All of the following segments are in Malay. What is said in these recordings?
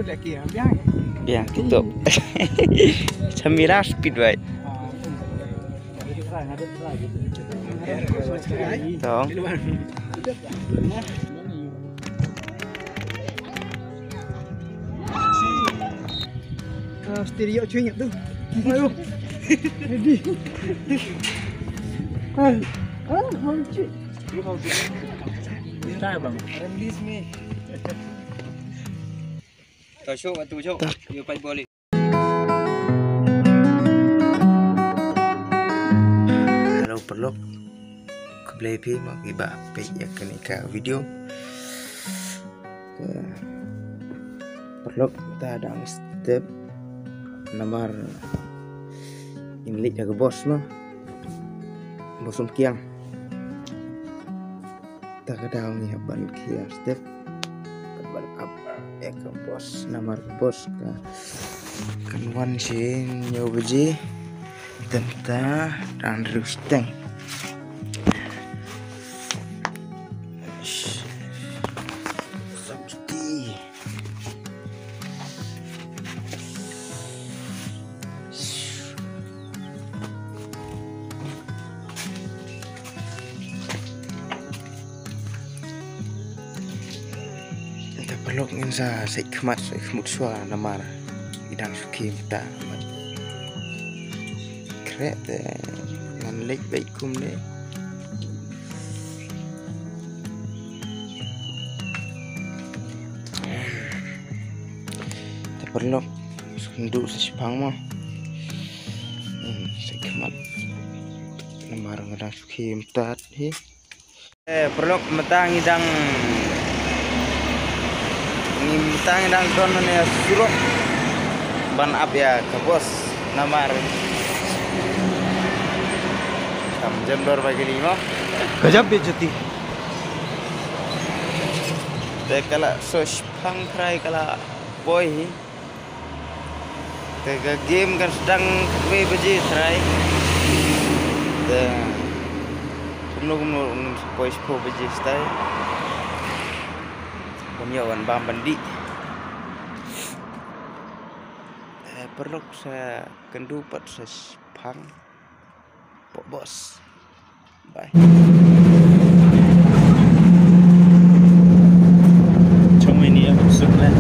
lagi ya, biang. Biang tutup. Samira speed baik. Tong. Stereo cuy ingat tuh. Ayo. Ready. Mau cuy. Bisa bang. Release me. Show tu show. Dia pai boleh. Halo perlu keblay pi mau iba pe ya kenika video. Perlu kita ada step nomor ini jaga bos mah bosum kiang tak ada ni ban kiang step ban apa ya ke bos nomor bos ke kanuan sih nyobaji tentang dan rusteng peluk insa seikmat suara namar idang suki kita kret nganlik baik kum deh tak perlu senduk sesipang mah seikmat namar ngadang suki empat perlu metang idang ngintang dan kononnya suruh ban up ya ke bos namar jam 2:05 Gajab bejati. te kala sos pangkrai kala boy te game kan sedang we beji try te kumno boy spo beji stay penyawan bam bandi perlu saya kendu pat sespang pok bos bye trong ini ya maksudnya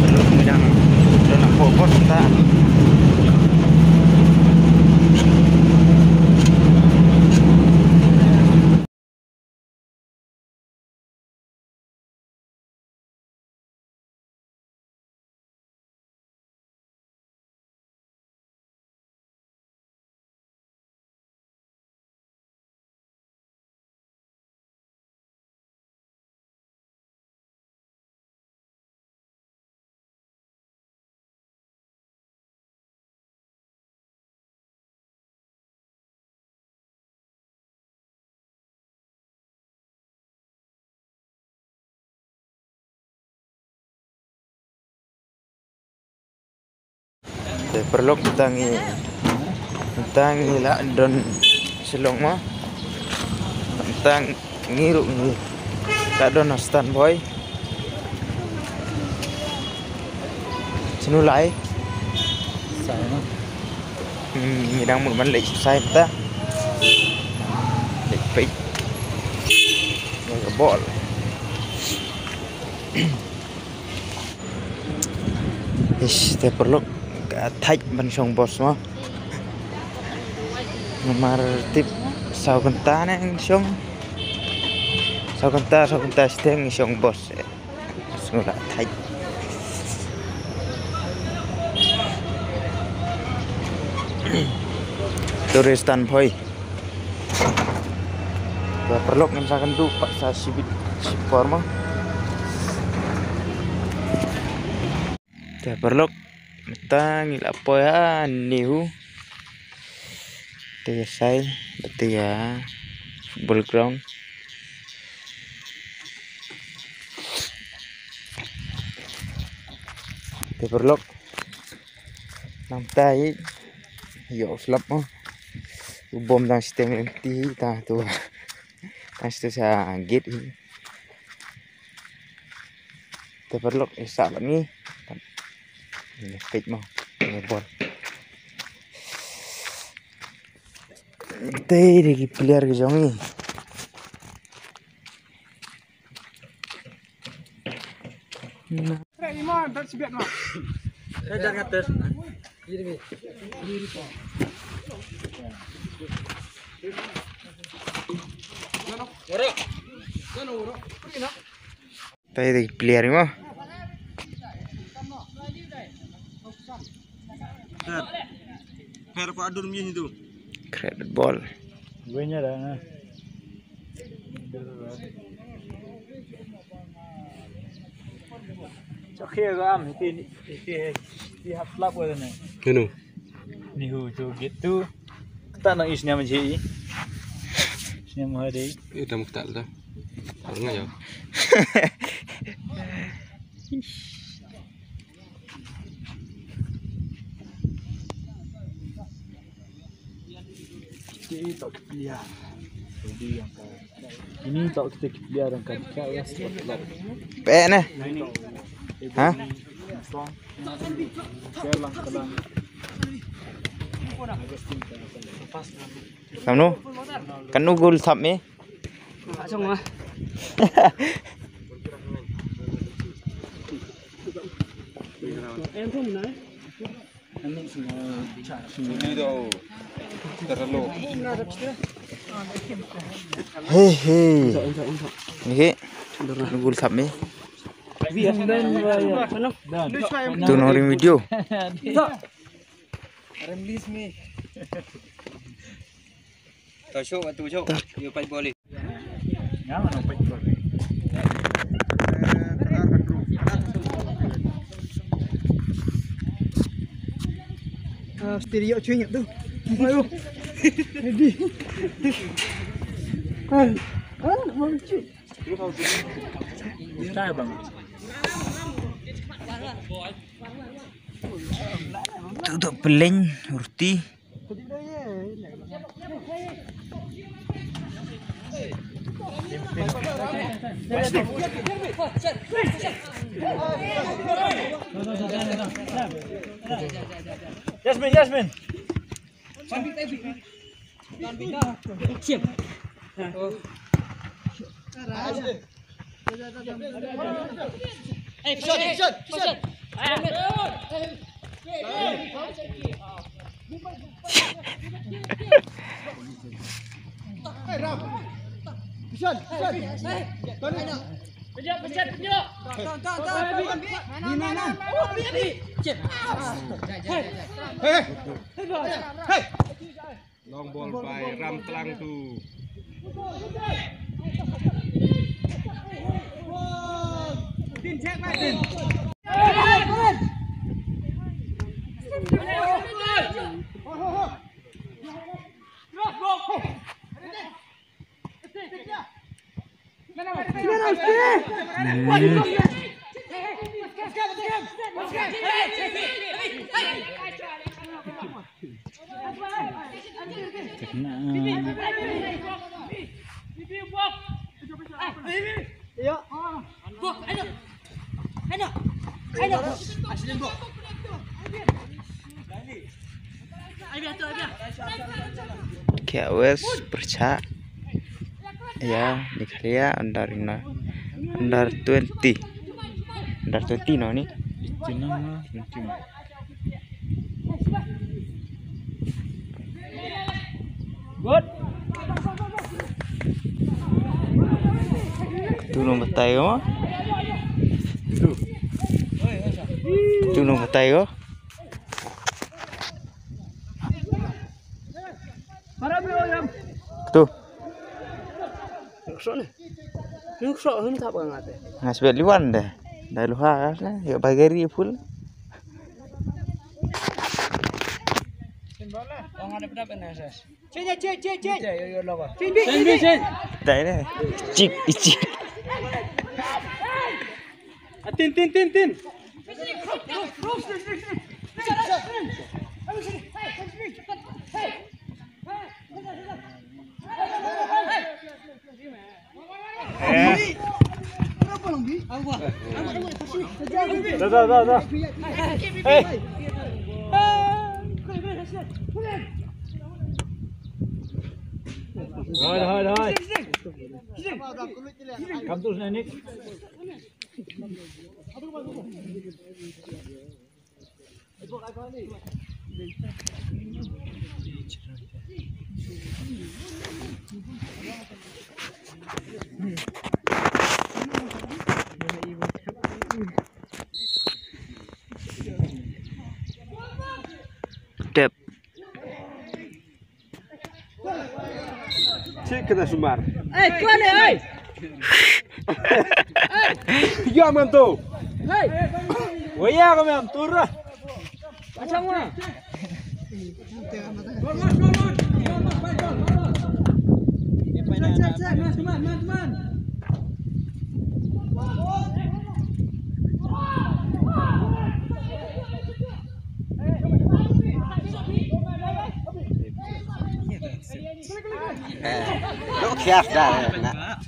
perlu kemudian nak pok bos tak perlu tangi lah don silong mah tentang ngiru ni tak don stand boy senulai Saya mah. ngidang mun man lek sai ta lek pei bol ish te perlu thách ban song bos mah nomor tip sau kenta neng song sau kenta steng song bos semula thách turistan boy perlu misalkan tu pak sa sibit sipor mah perlu metang ila apa ya niu tesai betul ya football ground te perlu namtai yo slap mah bom tang sistem nanti tang tu tang situ saya gate ini terperlok saat ni ini page mau bol teh lagi player ke jong ni Iman, tak siap nak. Dah ngatur. Diri. teh lagi player ni mau Per ko adur mi itu. credit ball Gue nya dah. Chakhe gam ti haplap ko na. Ano? Nihu tu gitu. Kita nak isnya menjadi. Isnya mahadi. Ito mo kita ito. Ano nga yun? Ini tak dia. Ini tak kita biarkan kita ya. pe nè hả làm nu kan nu gol sap me Hindi daw. Terlalu. hei hei ni nu gol sap me tu noring video Release me. Tao show, tu show. Yung pa boleh. Jangan apa itu. Stereo cuy tu. Ayo. Ready. Mau cuy. Kita bang. tutup peleng urti Yasmin. Long ball by Ram Telang tu. KWS perca ya dikaliya under 20 no ni Good. tulung batay ko tulung batay ko tu ngasbet liwan deh dah luha lah ya bagari full dah deh cik Tin. Dah. Hey. Rồi. Cầm tụi này Nick. Dep. Cik kena sumar. Tuan ni, Tiga mantu. Oh iya kami am turun. macam mana? Teman. Lo kias dah nak.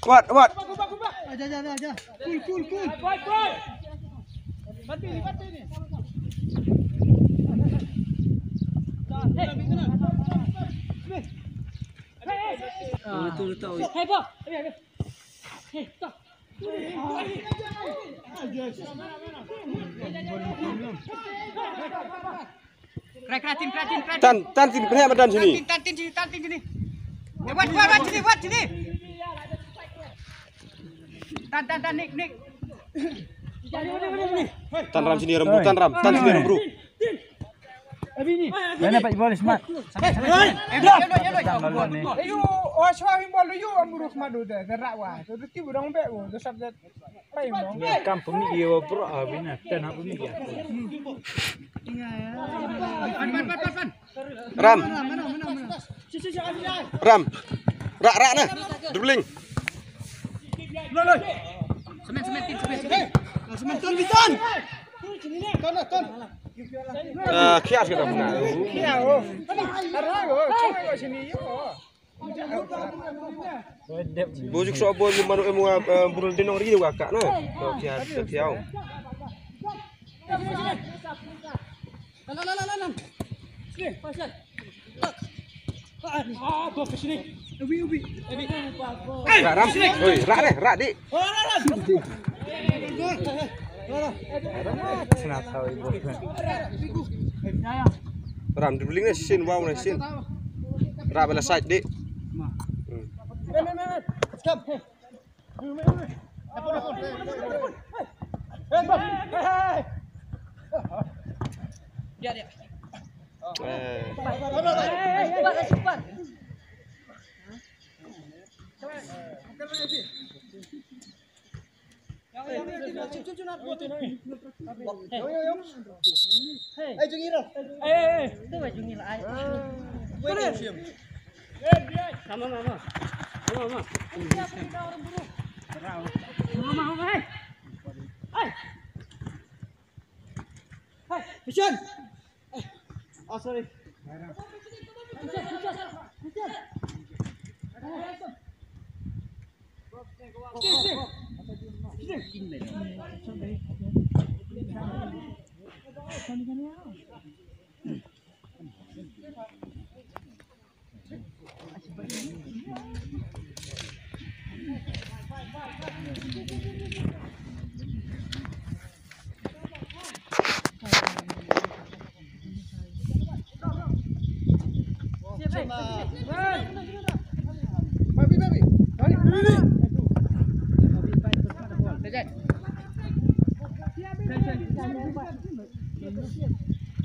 Kuat. Aja. Cool. Bantu ni. Betul tahu. Hei, Pak. Hei, tak. Keratin. Tan sini penyak badan sini. Tantin sini. Buat sini. Tan, Nick. Tan ram sini rambutan ram. Tan sini rambut. Mana Pak Ibu Smart? Ayo, swahim balu yo amurus madu dah gerak wah. Tu tibu dong be wo, tu subjek. Pai mo. Kampung ni dia bro abina dan apa ni dia. Ram. Rak nah. Dribbling. Semen ton biton. Ton. Kias kita punya. Iya wo. Arah wo, cuma wo sini yo. Bujuk sobo mu manu emu burul dinong ri wa kak no. Kias kiau. Lan. Sini, pasal. Bapak sini. Ubi. Ram. Oi, rak dik. Senang tahu Ibu. Ram dribbling ni sin wow ni sin. Rak bela side dik. Stop. Dia. Cepat. Mission. Oh sorry.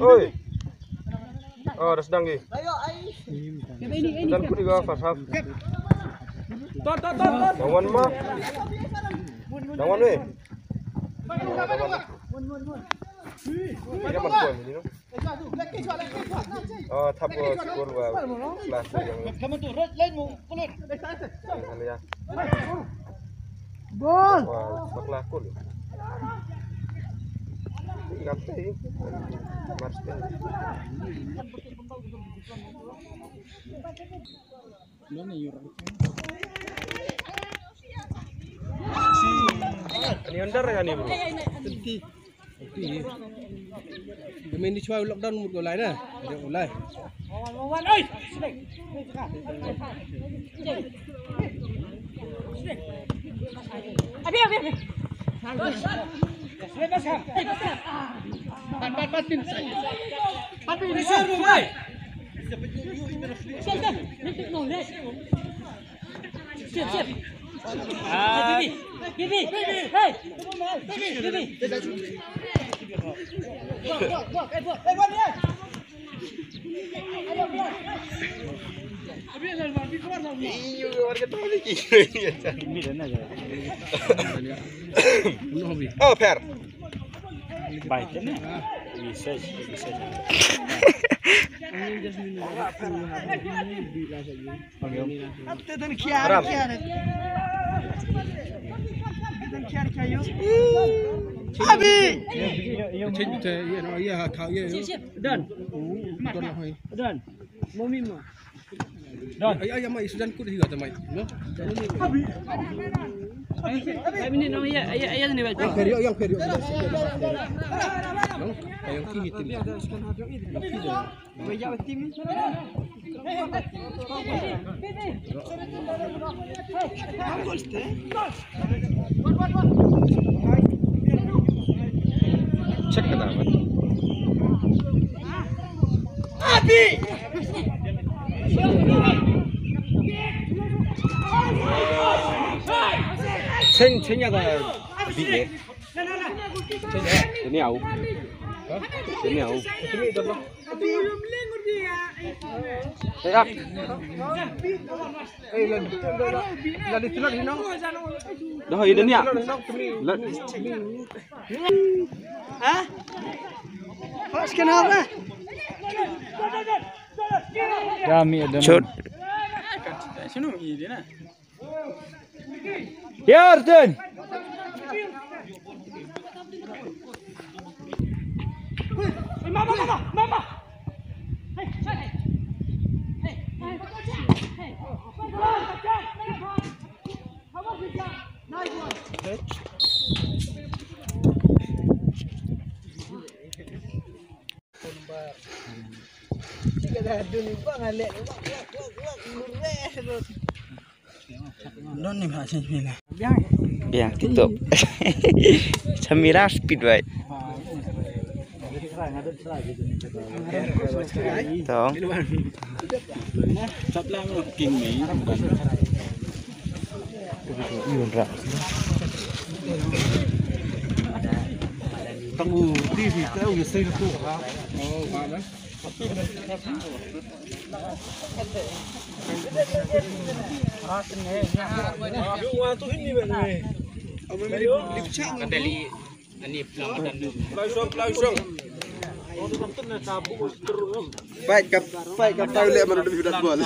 Oi. Oh, dah sedang ni. Dan ku tiga fashaf. Ton. Lawan mah. Lawan ni. Dia mana ni no? Oh, tap skor wa. Kelas yang. Kamu tu lain mu pulut. Kali ya. Bol. Wah, baklah kul. Kapten. Marsten. Ini under kan ni bro. Main di cuai lockdown mut golai na. Ada golai. Wan ơi. Abi. Siap. Bibi. Hey. Bibi. Iyo warga tahu ni. Oh, per. Baik kan? Bisa. Haram. Abi. Chin te ye no ye ha khao ye. Dan. Don la hoi. Dan. Mami mo. Ay mai sudan ku di ga mai. No. Ay minit nang iya ni ba. Yang perio. No. Ayong kihitin. Cek ke dalam. Abi. Senyaga biye. Ini au. Ini au. Sehat. Lali tulak ni no. Dah ini ni. Hah? Pas kenapa? Kami ada. Shoot. Ya, Arjun. Mama. Non ni ma sing ni. Biang tutup. Samira speed baik. Tong. Sablang king ni. Yundra. Tunggu TV tahu ya saya tu. Oh, ba na. Fight kap tahu lek mana lebih dah gol.